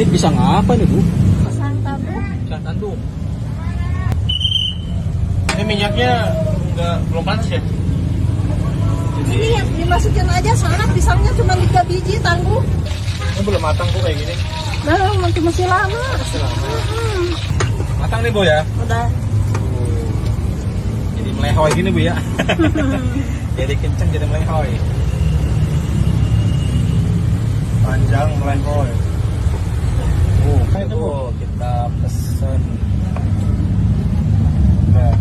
Ini pisang apa nih, Bu? Pisang tanduk. Pisang tanduk. Ini minyaknya belum panas ya? Ini yang dimasukin aja sana, pisangnya cuma 3 biji tangguh. Ini belum matang kok kayak gini. Nah, masih lama. Matang nih Bu ya? Udah. Jadi melehoy gini Bu ya? Jadi kenceng jadi melehoy. Panjang melehoy. Itu kita pesen. Nah.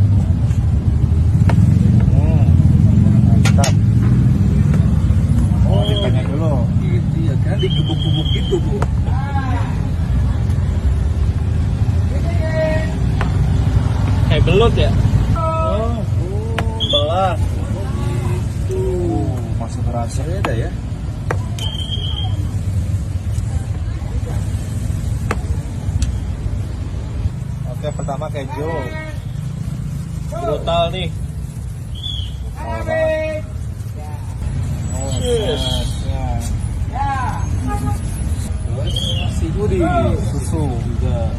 Mantap. Oh, ditanya dulu. Gitu ya kan, dikubuk-kubuk gitu, Bu. Kayak belut ya? Oh, belah. Masuk rasanya ada ya. Oke, pertama keju. Brutal nih. Cheers. Terus nasi gurih, susu juga.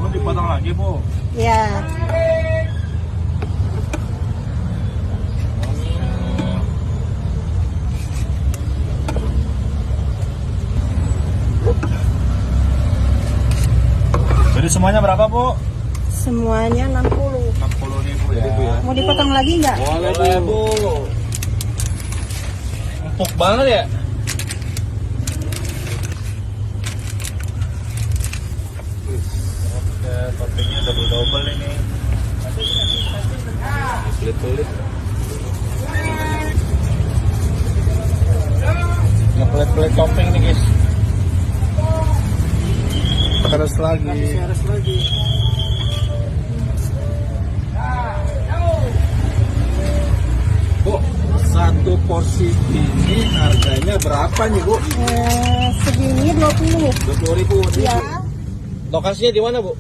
Mau dipotong lagi, Bu? Ya. Jadi semuanya berapa, Bu? Semuanya 60. 60.000 ya. Mau dipotong lagi nggak? Boleh, Bu. Empuk banget ya? Oke, toppingnya double ini. Pelit-pelit. Ngepelit-pelit topping nih, guys. Terus lagi. Harus lagi. Bu, satu porsi ini harganya berapa nih, Bu? Segini 20. 20.000. Ya. Lokasinya di mana, Bu?